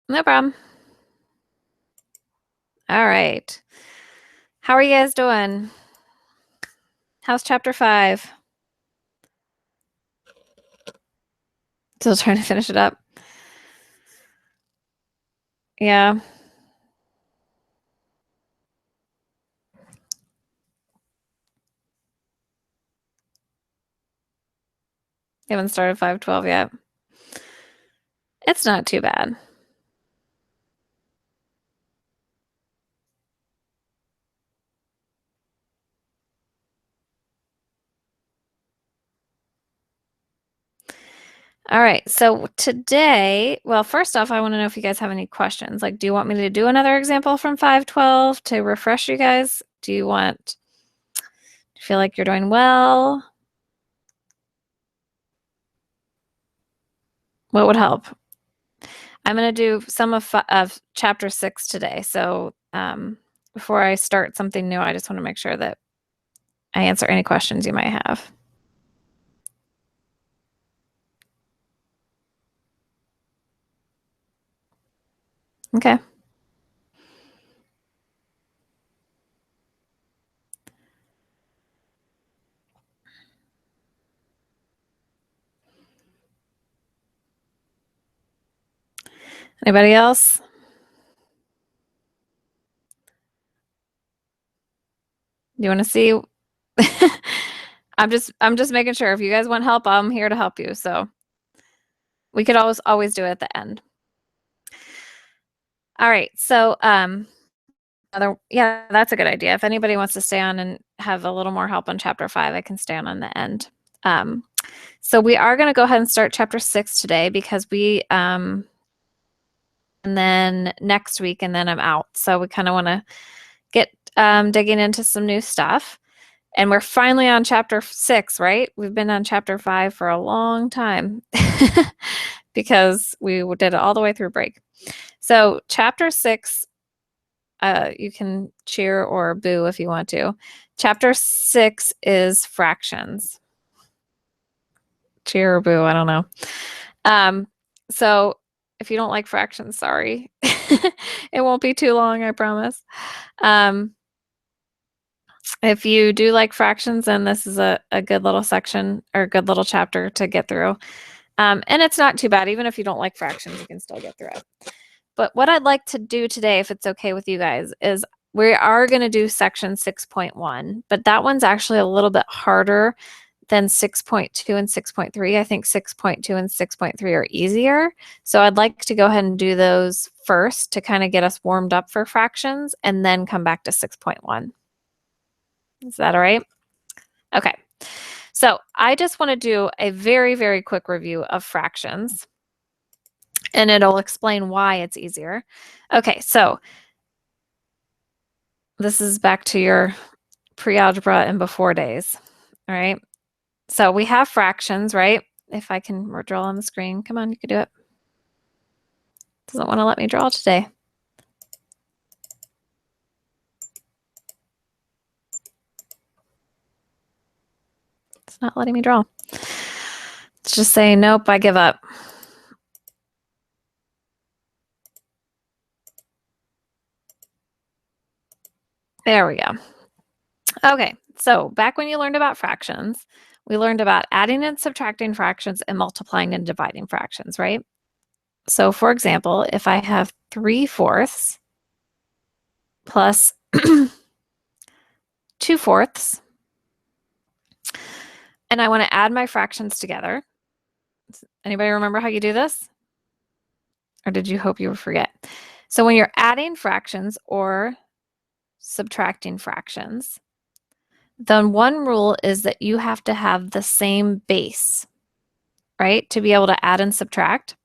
No problem. All right. How are you guys doing? How's chapter 5? Still trying to finish it up. Yeah. You haven't started 512 yet. It's not too bad. All right. So today, well, first off, I want to know if you guys have any questions. Like, do you want me to do another example from 512 to refresh you guys? Do you feel like you're doing well? What would help? I'm going to do some of chapter 6 today. So before I start something new, I just want to make sure that I answer any questions you might have. Okay. Anybody else? You want to see? I'm just making sure. If you guys want help, I'm here to help you. So we could always do it at the end. All right. So yeah, that's a good idea. If anybody wants to stay on and have a little more help on chapter 5, I can stay on the end. So we are going to go ahead and start chapter 6 today because and then next week, and then I'm out. So we kind of want to get digging into some new stuff. And we're finally on chapter 6, right? We've been on chapter 5 for a long time because we did it all the way through break. So chapter 6, you can cheer or boo if you want to. Chapter 6 is fractions. Cheer or boo, I don't know. So if you don't like fractions, sorry. It won't be too long, I promise. If you do like fractions, then this is a good little section or a good little chapter to get through. And it's not too bad. Even if you don't like fractions, you can still get through it. But what I'd like to do today, if it's okay with you guys, is we are going to do section 6.1, but that one's actually a little bit harder than 6.2 and 6.3. I think 6.2 and 6.3 are easier. So I'd like to go ahead and do those first to kind of get us warmed up for fractions and then come back to 6.1. Is that all right? Okay. So I just want to do a very, very quick review of fractions, and it'll explain why it's easier. Okay, so this is back to your pre-algebra and before days, all right? So we have fractions, right? If I can draw on the screen. Come on, you can do it. Doesn't want to let me draw today. It's not letting me draw. It's just saying, nope, I give up. There we go. Okay, so back when you learned about fractions, we learned about adding and subtracting fractions and multiplying and dividing fractions, right? So for example, if I have 3/4 plus 2/4, and I want to add my fractions together. Anybody remember how you do this? Or did you hope you would forget? So when you're adding fractions or subtracting fractions, then one rule is that you have to have the same base, right? To be able to add and subtract.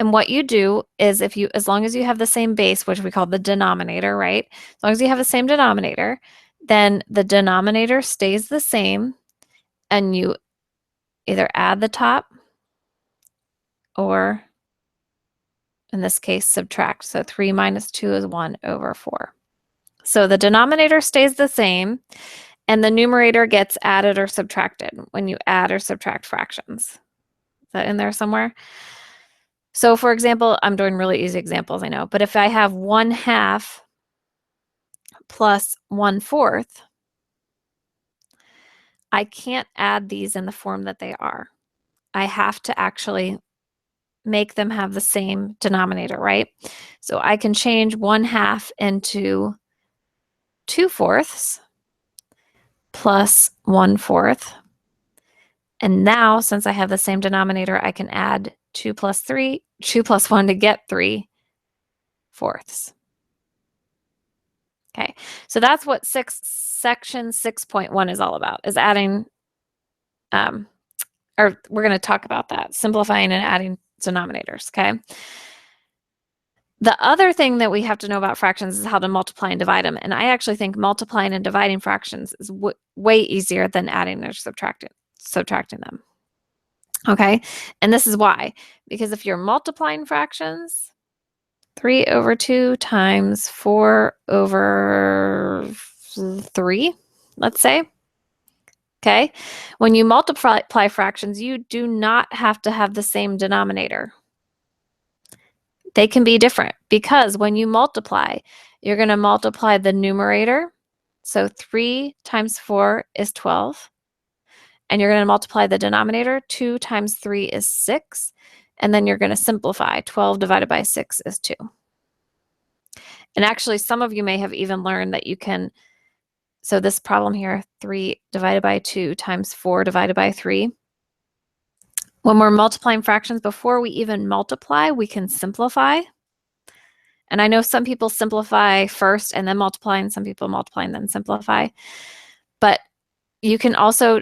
And what you do is as long as you have the same base, which we call the denominator, right? As long as you have the same denominator, then the denominator stays the same and you either add the top or, in this case, subtract. So 3 minus 2 is 1/4. So the denominator stays the same and the numerator gets added or subtracted when you add or subtract fractions. Is that in there somewhere? So for example, I'm doing really easy examples, I know, but if I have 1/2 plus 1/4, I can't add these in the form that they are. I have to actually make them have the same denominator, right? So I can change 1/2 into 2/4 plus 1/4. And now, since I have the same denominator, I can add 2 plus 3, 2 plus 1 to get 3/4. Okay, so that's what section 6.1 is all about, is adding, or we're going to talk about that, simplifying and adding denominators, okay? The other thing that we have to know about fractions is how to multiply and divide them. And I actually think multiplying and dividing fractions is way easier than adding or subtracting them. Okay, and this is why. Because if you're multiplying fractions, 3/2 times 4/3, let's say. Okay, when you multiply fractions, you do not have to have the same denominator. They can be different because when you multiply, you're going to multiply the numerator. So 3 times 4 is 12. And you're going to multiply the denominator. 2 times 3 is 6. And then you're going to simplify. 12 divided by 6 is 2. And actually, some of you may have even learned that you can, so this problem here, 3 divided by 2 times 4 divided by 3. When we're multiplying fractions, before we even multiply, we can simplify. And I know some people simplify first and then multiply, and some people multiply and then simplify. But you can also,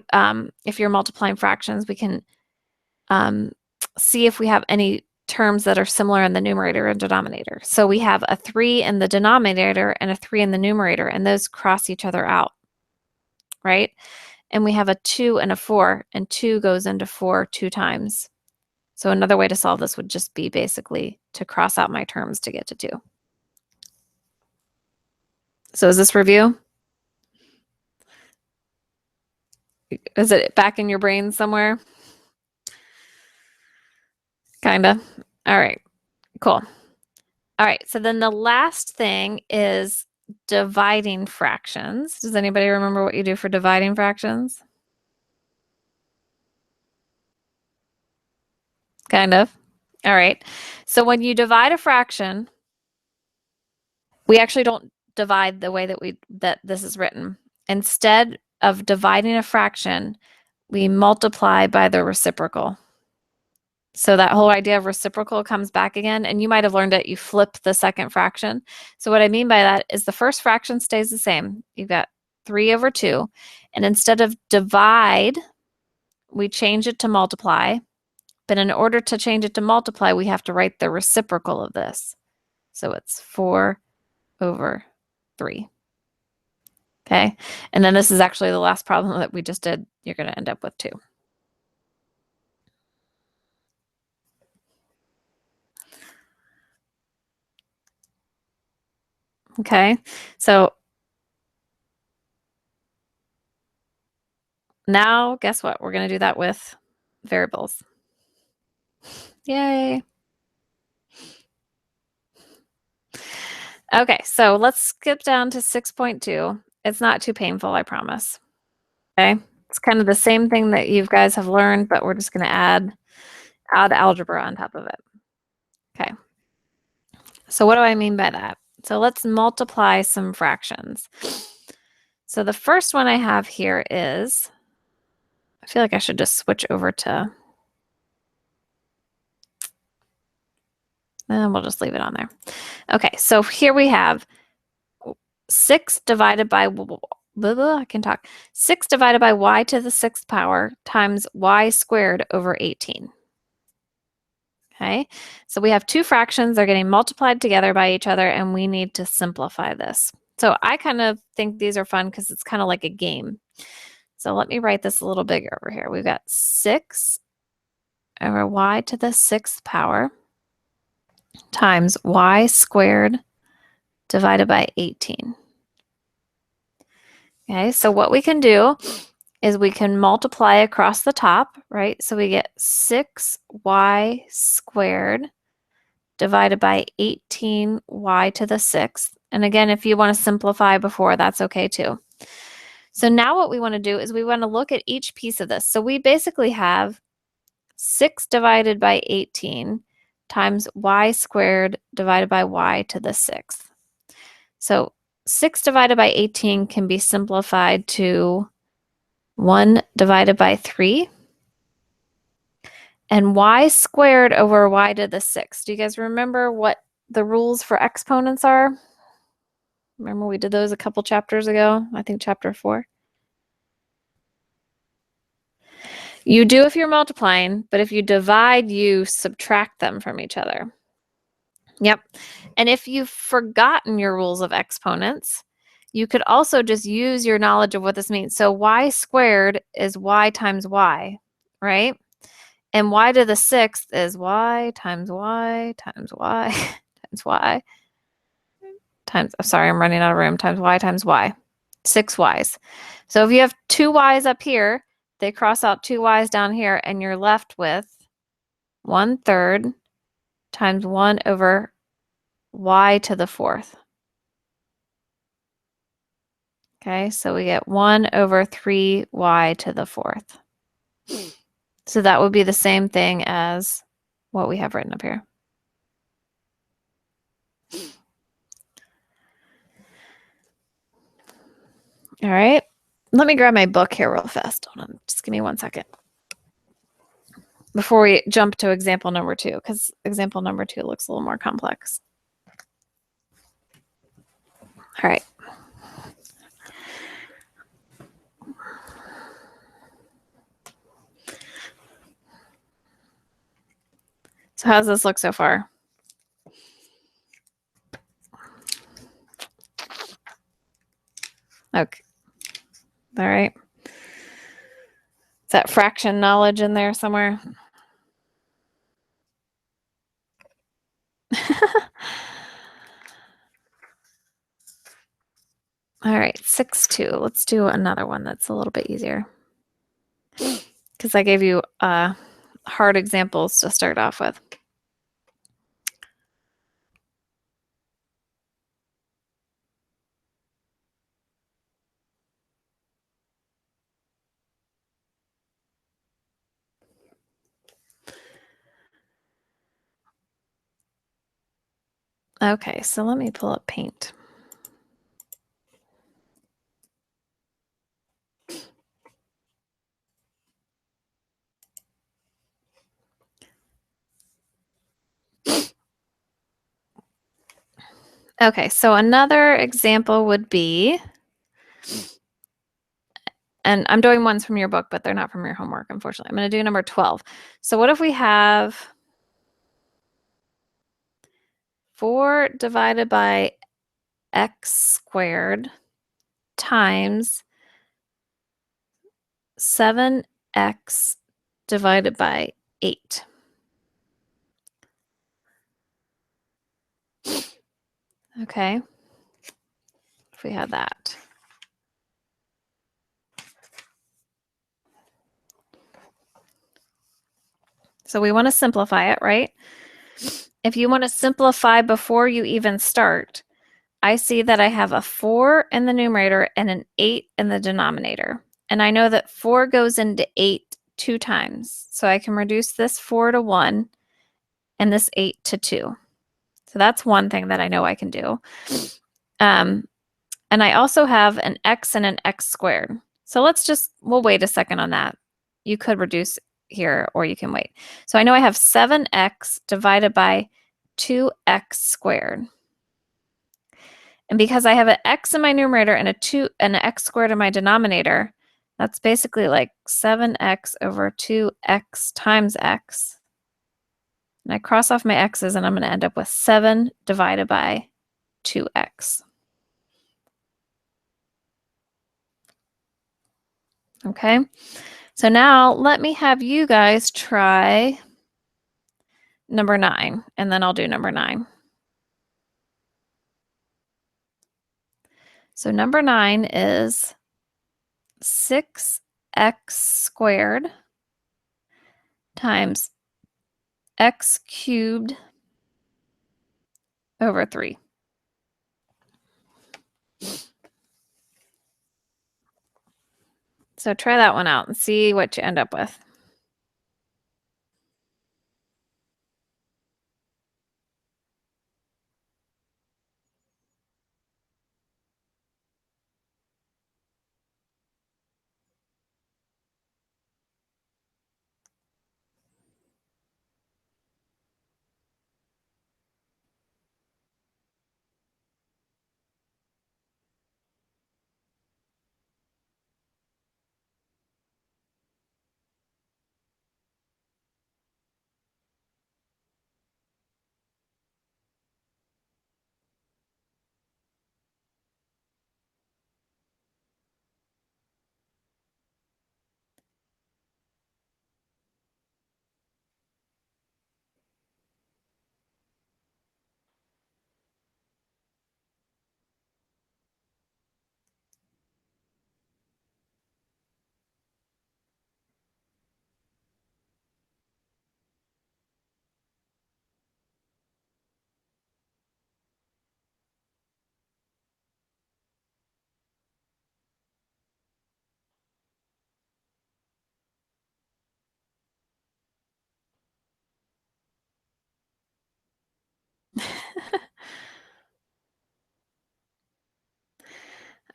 if you're multiplying fractions, we can see if we have any terms that are similar in the numerator and denominator. So we have a 3 in the denominator and a 3 in the numerator, and those cross each other out, right? And we have a 2 and a 4, and 2 goes into 4 2 times. So another way to solve this would just be basically to cross out my terms to get to 2. So is this review? Is it back in your brain somewhere? Kinda. All right, cool. All right, so then the last thing is dividing fractions. Does anybody remember what you do for dividing fractions? Kind of. All right, so when you divide a fraction, we actually don't divide the way that this is written. Instead of dividing a fraction, we multiply by the reciprocal. So that whole idea of reciprocal comes back again, and you might have learned it. You flip the second fraction. So what I mean by that is the first fraction stays the same. You've got 3/2, and instead of divide, we change it to multiply. But in order to change it to multiply, we have to write the reciprocal of this. So it's 4/3. Okay, and then this is actually the last problem that we just did. You're going to end up with 2. Okay, so now guess what? We're going to do that with variables. Yay. Okay, so let's skip down to 6.2. It's not too painful, I promise. Okay, it's kind of the same thing that you guys have learned, but we're just going to add algebra on top of it. Okay, so what do I mean by that? So let's multiply some fractions. So the first one I have here is, I feel like I should just switch over to, and we'll just leave it on there. Okay, so here we have 6 divided by, I can talk, 6 divided by y to the 6th power times y squared over 18. Okay, so we have 2 fractions. They're getting multiplied together by each other, and we need to simplify this. So I kind of think these are fun because it's kind of like a game. So let me write this a little bigger over here. We've got 6 over y to the 6th power times y squared divided by 18. Okay, so what we can do is we can multiply across the top, right? So we get 6y squared divided by 18y to the 6th. And again, if you want to simplify before, that's okay too. So now what we want to do is we want to look at each piece of this. So we basically have 6 divided by 18 times y squared divided by y to the 6th. So 6 divided by 18 can be simplified to 1 divided by 3. And y squared over y to the 6th. Do you guys remember what the rules for exponents are? Remember we did those a couple chapters ago? I think chapter 4. You do if you're multiplying, but if you divide, you subtract them from each other. Yep. And if you've forgotten your rules of exponents, you could also just use your knowledge of what this means. So y squared is y times y, right? And y to the 6th is y times y times y times y times, sorry, I'm running out of room, times y, 6 y's. So if you have 2 y's up here, they cross out 2 y's down here, and you're left with 1/3 times 1 over y to the 4th. Okay, so we get 1 over 3y to the 4th. So that would be the same thing as what we have written up here. All right, let me grab my book here real fast. Hold on, just give me 1 second before we jump to example number 2, because example number 2 looks a little more complex. All right. So how's this look so far? Okay. All right. Is that fraction knowledge in there somewhere? All right, 6-2. Let's do another one that's a little bit easier, because I gave you hard examples to start off with. Okay, so let me pull up Paint. Okay, so another example would be, and I'm doing ones from your book, but they're not from your homework, unfortunately. I'm going to do number 12. So what if we have 4 divided by x squared times 7x divided by 8. Okay, if we had that. So we want to simplify it, right? If you want to simplify before you even start, I see that I have a 4 in the numerator and an 8 in the denominator. And I know that 4 goes into 8 2 times. So I can reduce this 4 to 1 and this 8 to 2. So that's one thing that I know I can do. And I also have an x and an x squared. So we'll wait a second on that. You could reduce here or you can wait. So I know I have 7x divided by 2x squared. And because I have an x in my numerator and an x squared in my denominator, that's basically like 7x over 2x times x. And I cross off my x's and I'm going to end up with 7 divided by 2x. Okay, so now let me have you guys try number 9, and then I'll do number 9. So number 9 is 6x squared times x cubed over 3. So try that one out and see what you end up with.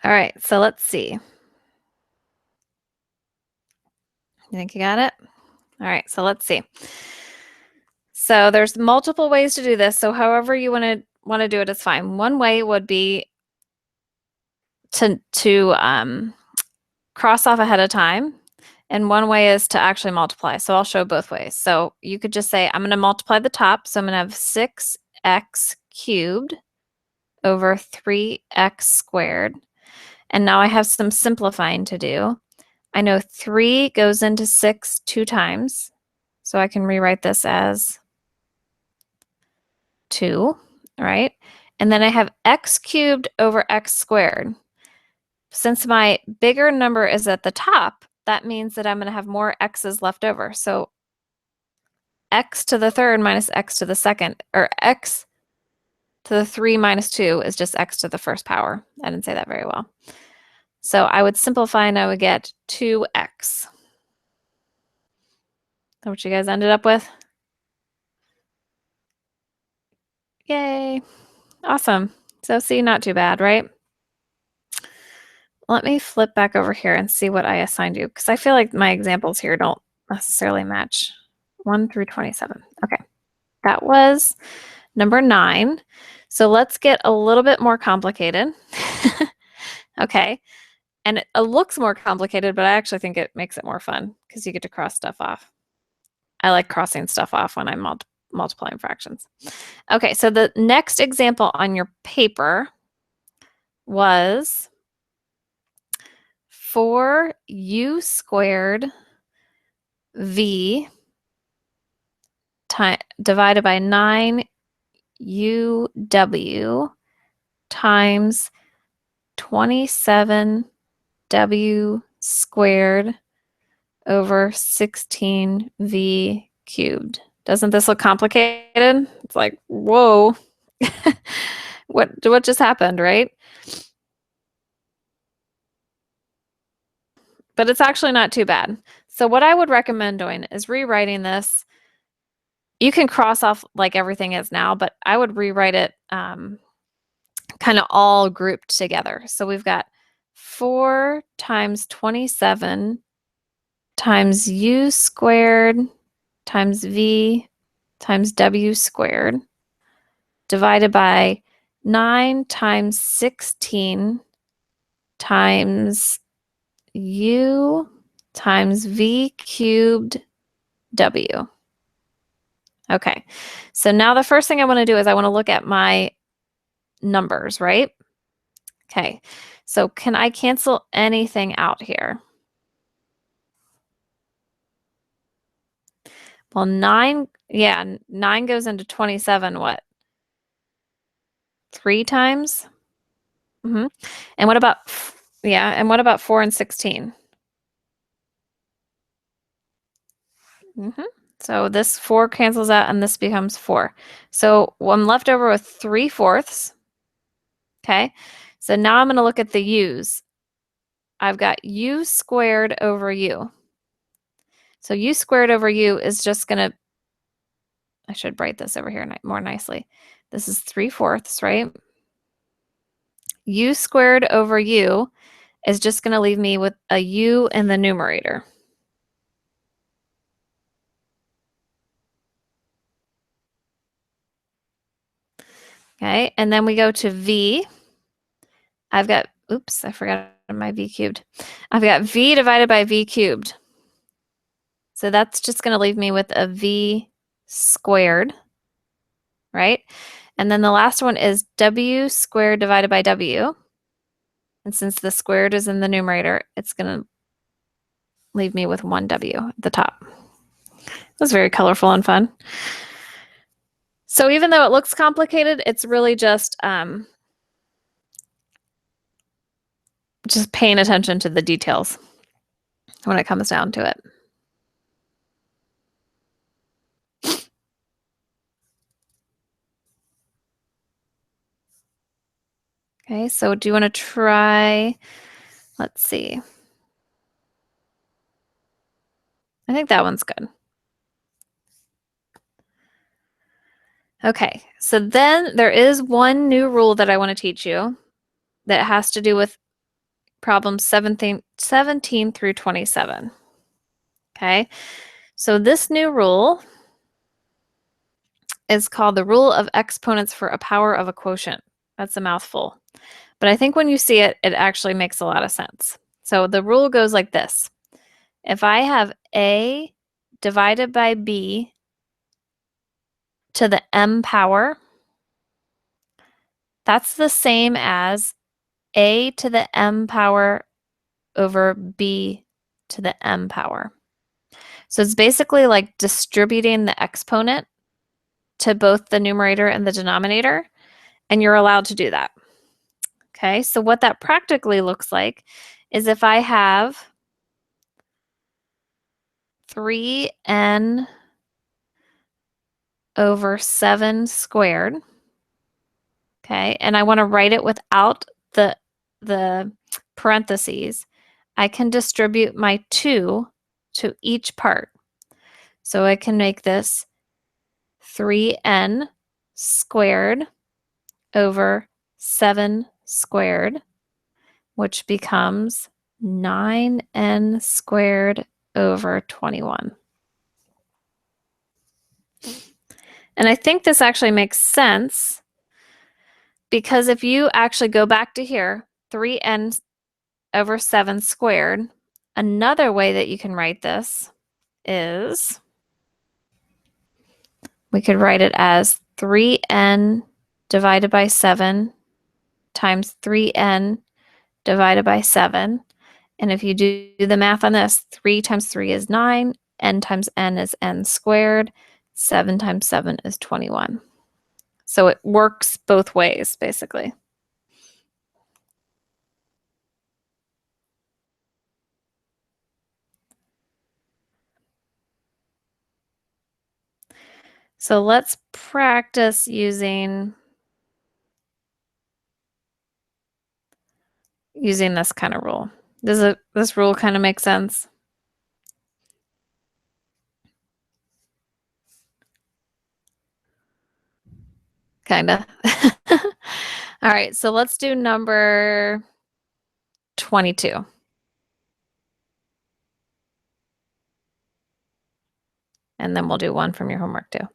All right, so let's see. You think you got it? All right, so let's see. So there's multiple ways to do this. So however you want to do it is fine. One way would be to cross off ahead of time, and one way is to actually multiply. So I'll show both ways. So you could just say I'm going to multiply the top. So I'm going to have 6x cubed over 3x squared. And now I have some simplifying to do. I know 3 goes into 6 2 times. So I can rewrite this as 2, right? And then I have x cubed over x squared. Since my bigger number is at the top, that means that I'm going to have more x's left over. So x to the third minus x to the second, or x to the 3 minus 2 is just x to the first power. I didn't say that very well. So I would simplify and I would get 2x. Is that what you guys ended up with? Yay. Awesome. So see, not too bad, right? Let me flip back over here and see what I assigned you, because I feel like my examples here don't necessarily match. 1 through 27. Okay. That was number 9. So let's get a little bit more complicated. Okay. And it looks more complicated, but I actually think it makes it more fun because you get to cross stuff off. I like crossing stuff off when I'm multiplying fractions. Okay, so the next example on your paper was 4u squared v divided by 9uw times 27w squared over 16v cubed. Doesn't this look complicated? It's like, whoa. What just happened, right? But it's actually not too bad. So what I would recommend doing is rewriting this. You can cross off like everything is now, but I would rewrite it kind of all grouped together. So we've got 4 times 27 times u squared times v times w squared divided by 9 times 16 times u times v cubed w. Okay, so now the first thing I want to do is I want to look at my numbers, right? Okay, so can I cancel anything out here? Well, 9 goes into 27, what? 3 times? Mm-hmm. And what about, and what about 4 and 16? Mm-hmm. So this 4 cancels out and this becomes 4. So I'm left over with 3/4. Okay. So now I'm going to look at the u's. I've got u squared over u. So u squared over u is just going to, I should write this over here more nicely. This is 3/4, right? U squared over u is just going to leave me with a u in the numerator. Okay, and then we go to v. I've got, oops, I forgot my v cubed. I've got v divided by v cubed. So that's just going to leave me with a v squared, right? And then the last one is w squared divided by w. And since the squared is in the numerator, it's going to leave me with 1w at the top. It was very colorful and fun. So even though it looks complicated, it's really just paying attention to the details when it comes down to it. Okay, so do you want to try, let's see. I think that one's good. Okay, so then there is one new rule that I want to teach you that has to do with problems 17 through 27. Okay, so this new rule is called the rule of exponents for a power of a quotient. That's a mouthful. But I think when you see it, it actually makes a lot of sense. So the rule goes like this. If I have a divided by b to the m power, that's the same as a to the m power over b to the m power. So it's basically like distributing the exponent to both the numerator and the denominator, and you're allowed to do that. Okay, so what that practically looks like is if I have 3n over 7 squared, okay, and I want to write it without the parentheses, I can distribute my 2 to each part. So I can make this 3n squared over 7 squared, which becomes 9n squared over 21. And I think this actually makes sense because if you actually go back to here, 3n over 7 squared, another way that you can write this is we could write it as 3n divided by 7 times 3n divided by 7. And if you do the math on this, 3 times 3 is 9, n times n is n squared, 7 times 7 is 21. So it works both ways, basically. So let's practice using this kind of rule. Does this rule kind of make sense? Kinda. All right, so let's do number 22. And then we'll do one from your homework too.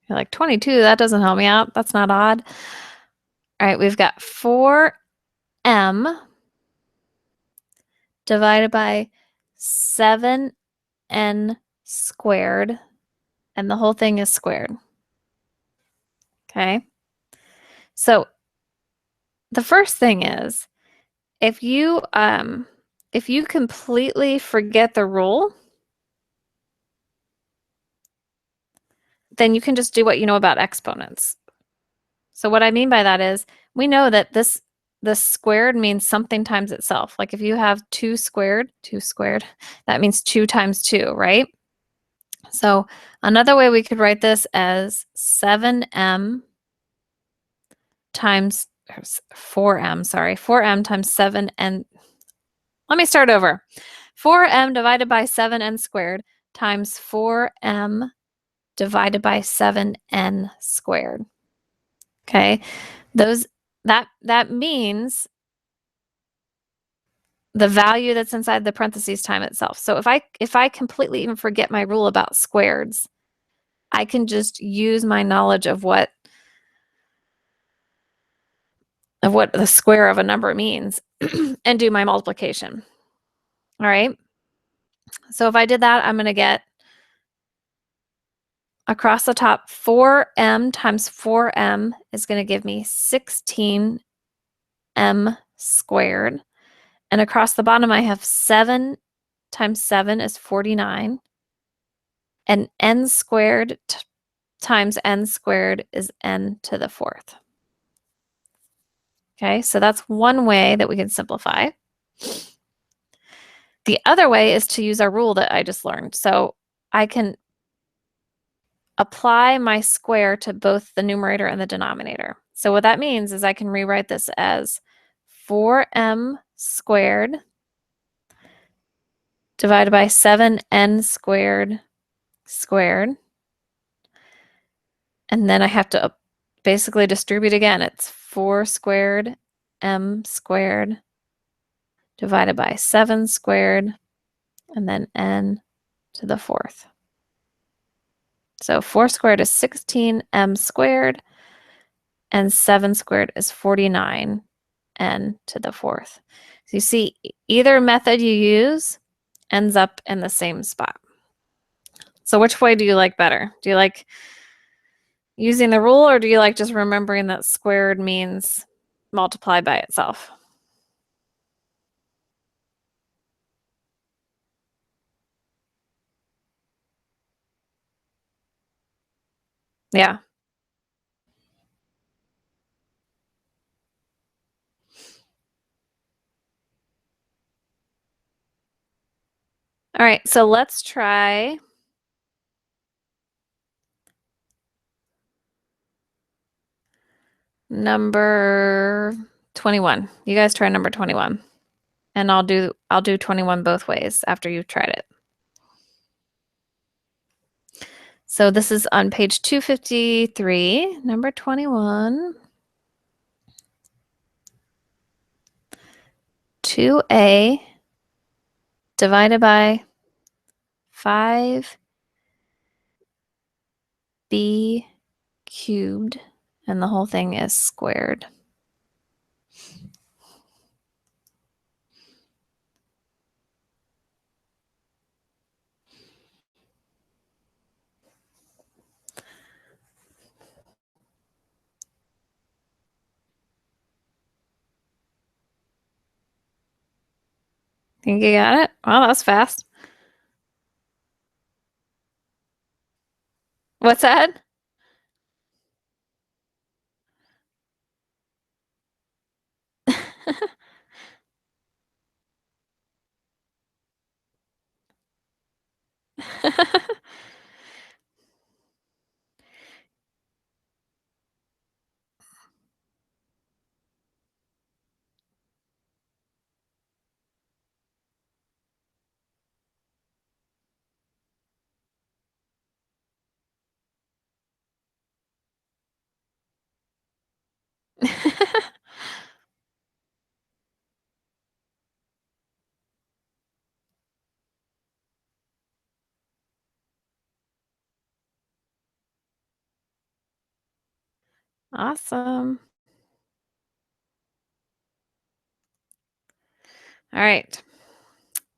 You're like, 22, that doesn't help me out. That's not odd. All right, we've got 4m divided by 7n squared, and the whole thing is squared. Okay. So the first thing is, if you completely forget the rule, then you can just do what you know about exponents. So what I mean by that is, we know that this squared means something times itself. Like if you have 2 squared, that means 2 times 2, right? So another way we could write this as 7m times 4m, sorry, 4m times 7n. Let me start over. 4m divided by 7n squared times 4m divided by 7n squared. Okay, that means the value that's inside the parentheses time itself. So if I completely even forget my rule about squareds, I can just use my knowledge of what the square of a number means and do my multiplication. All right. So if I did that, I'm going to get across the top 4m times 4m is going to give me 16m squared. And across the bottom, I have 7 times 7 is 49. And n squared times n squared is n to the fourth. Okay, so that's one way that we can simplify. The other way is to use our rule that I just learned. So I can apply my square to both the numerator and the denominator. So what that means is I can rewrite this as 4m squared divided by 7n squared squared. And then I have to basically distribute again. It's 4 squared m squared divided by 7 squared, and then n to the fourth. So 4 squared is 16m squared, and 7 squared is 49n to the fourth. So you see, either method you use ends up in the same spot. So which way do you like better? Do you like using the rule, or do you like just remembering that squared means multiply by itself? Yeah. All right, so let's try number 21. You guys try number 21. And I'll do 21 both ways after you've tried it. So this is on page 253, number 21. 2a divided by 5b cubed, and the whole thing is squared. Think you got it? Well, that was fast. What's that? Awesome. All right.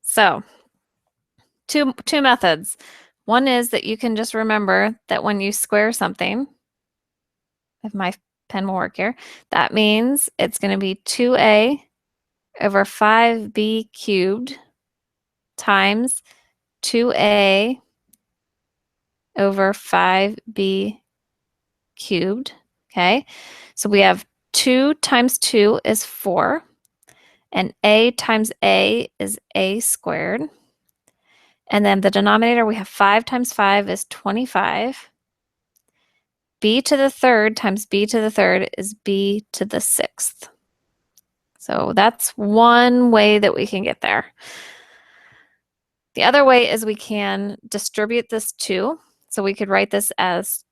So two methods. One is that you can just remember that when you square something, if my pen will work here, that means it's going to be 2a over 5b cubed times 2a over 5b cubed. Okay, so we have 2 times 2 is 4, and a times a is a squared. And then the denominator, we have 5 times 5 is 25. B to the third times B to the third is B to the sixth. So that's one way that we can get there. The other way is we can distribute this 2. So we could write this as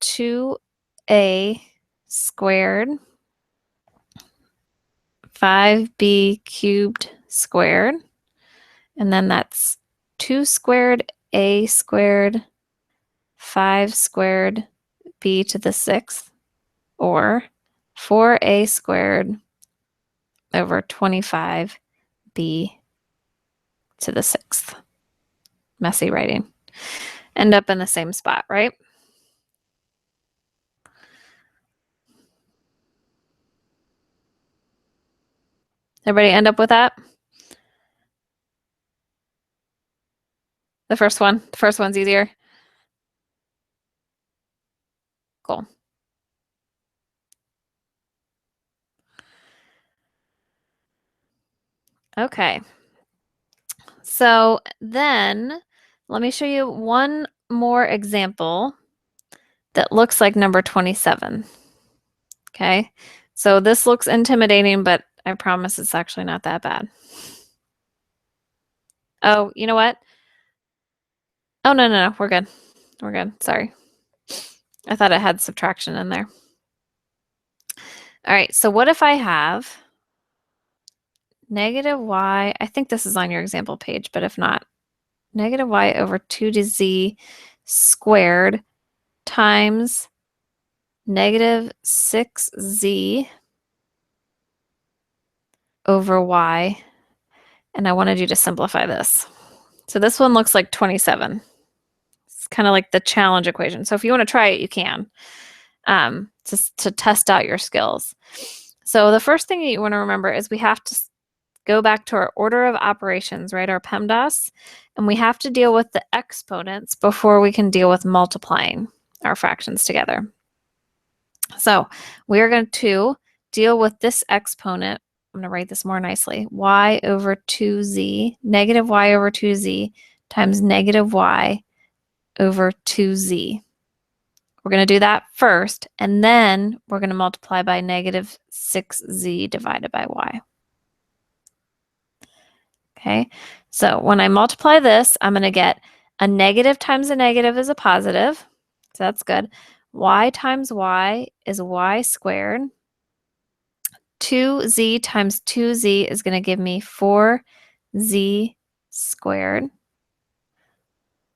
2a squared 5b cubed squared. And then that's 2 squared a squared 5 squared b to the sixth, or 4a squared over 25b to the sixth. Messy writing. End up in the same spot, right? Everybody end up with that? The first one. The first one's easier. Cool. Okay. So then let me show you one more example that looks like number 27. Okay. So this looks intimidating, but I promise it's actually not that bad. Oh, you know what? Oh, no. We're good. We're good. Sorry. I thought it had subtraction in there. All right. So what if I have negative y, I think this is on your example page, but if not, negative y over 2 to z squared times negative 6z over y, and I wanted you to simplify this. So this one looks like 27. It's kind of like the challenge equation. So if you want to try it, you can, just to test out your skills. So the first thing that you want to remember is we have to go back to our order of operations, right? Our PEMDAS, and we have to deal with the exponents before we can deal with multiplying our fractions together. So we're going to deal with this exponent. I'm going to write this more nicely. Y over 2z, negative y over 2z times negative y over 2z. We're going to do that first, and then we're going to multiply by negative 6z divided by y. Okay, so when I multiply this, I'm going to get a negative times a negative is a positive. So that's good. Y times y is y squared. 2z times 2z is going to give me 4z squared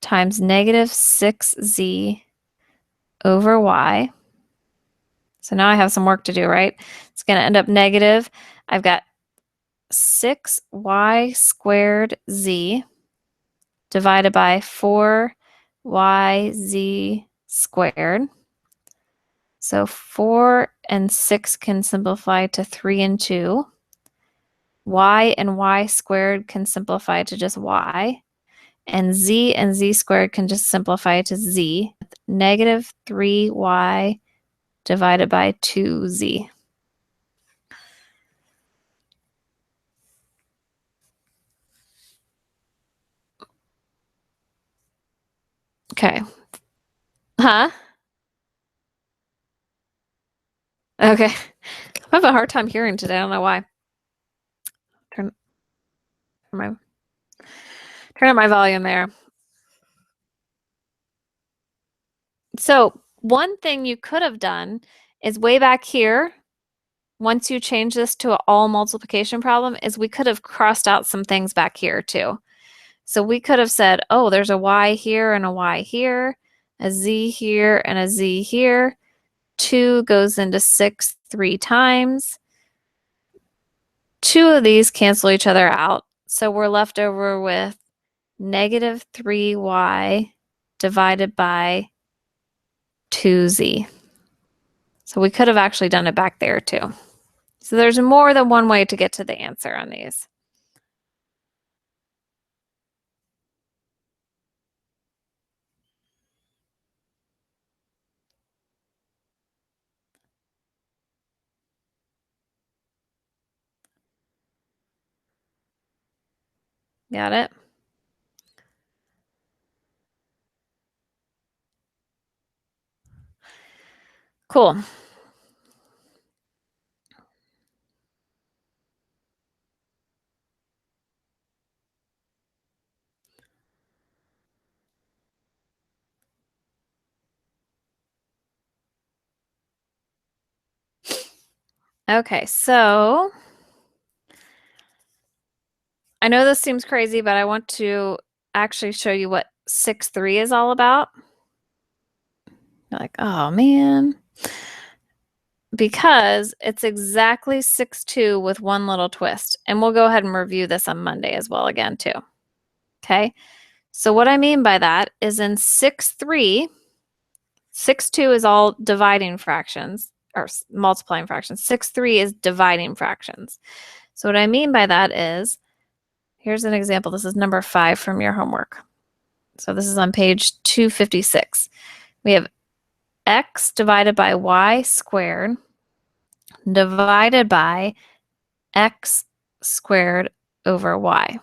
times negative 6z over y. So now I have some work to do, right? It's going to end up negative. I've got 6y squared z divided by 4yz squared. So 4 and 6 can simplify to 3 and 2. Y and y squared can simplify to just y. And z squared can just simplify to z. Negative 3y divided by 2z. Okay. Huh? Okay. I have a hard time hearing today. I don't know why. Turn up my volume there. So one thing you could have done is way back here, once you change this to an all multiplication problem, is we could have crossed out some things back here too. So we could have said, oh, there's a y here and a y here, a z here and a z here. 2 goes into 6 3 times. 2 of these cancel each other out. So we're left over with negative 3y divided by 2z. So we could have actually done it back there too. So there's more than one way to get to the answer on these. Got it? Cool. Okay, so I know this seems crazy, but I want to actually show you what 6-3 is all about. You're like, oh man. Because it's exactly 6-2 with one little twist. And we'll go ahead and review this on Monday as well again too. Okay. So what I mean by that is in 6-3, 6-2 is all dividing fractions or multiplying fractions. 6-3 is dividing fractions. So what I mean by that is, here's an example. This is number 5 from your homework. So this is on page 256. We have x divided by y squared divided by x squared over y.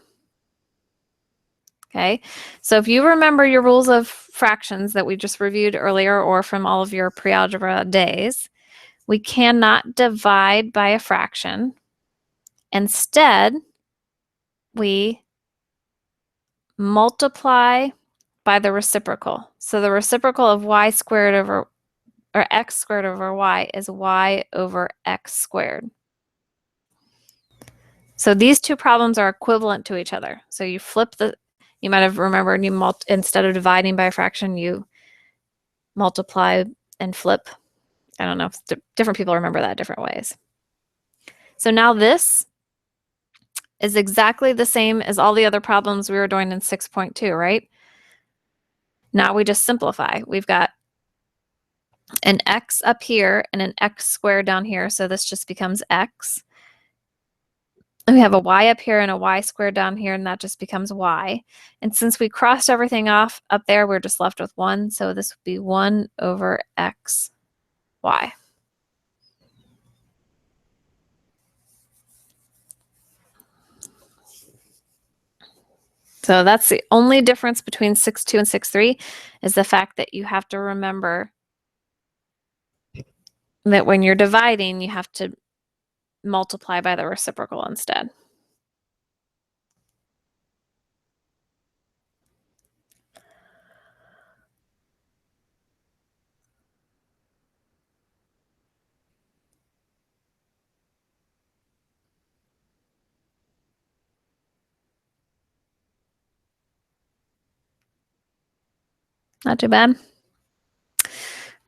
Okay, so if you remember your rules of fractions that we just reviewed earlier or from all of your pre-algebra days, we cannot divide by a fraction. Instead, we multiply by the reciprocal. So the reciprocal of y squared over, or x squared over y is y over x squared. So these two problems are equivalent to each other. So you flip the, you might have remembered, instead of dividing by a fraction, you multiply and flip. I don't know if different people remember that different ways. So now this is exactly the same as all the other problems we were doing in 6.2, right? Now we just simplify. We've got an x up here and an x squared down here, so this just becomes x. And we have a y up here and a y squared down here, and that just becomes y. And since we crossed everything off up there, we're just left with 1, so this would be 1 over x y. So that's the only difference between 6-2 and 6-3 is the fact that you have to remember that when you're dividing, you have to multiply by the reciprocal instead. Not too bad.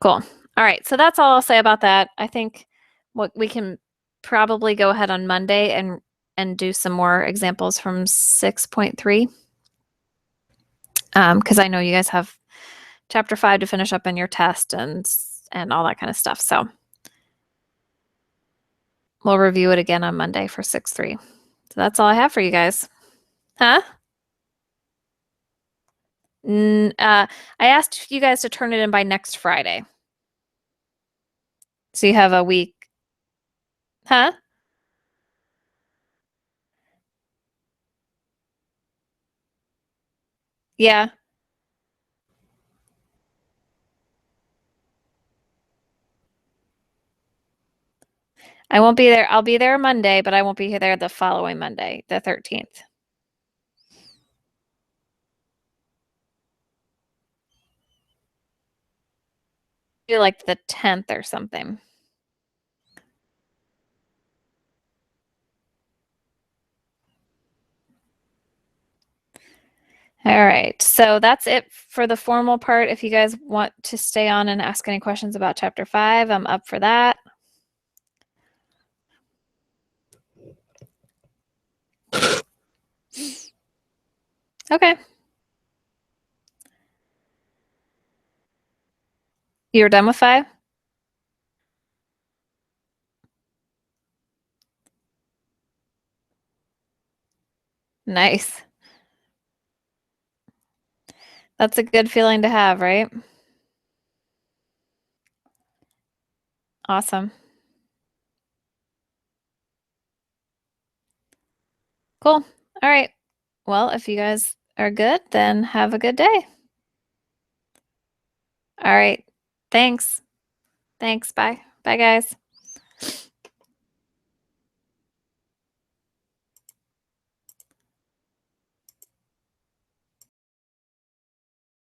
Cool. All right, so that's all I'll say about that. I think what we can probably go ahead on Monday and do some more examples from 6.3. Because I know you guys have chapter 5 to finish up in your test and all that kind of stuff. So we'll review it again on Monday for 6.3. So that's all I have for you guys. Huh? I asked you guys to turn it in by next Friday. So you have a week. Huh? Yeah. I won't be there. I'll be there Monday, but I won't be there the following Monday, the 13th. Like the 10th or something. All right, so that's it for the formal part. If you guys want to stay on and ask any questions about chapter 5, I'm up for that. Okay. You're done with 5? Nice. That's a good feeling to have, right? Awesome. Cool. All right. Well, if you guys are good, then have a good day. All right. Thanks. Thanks. Bye. Bye, guys.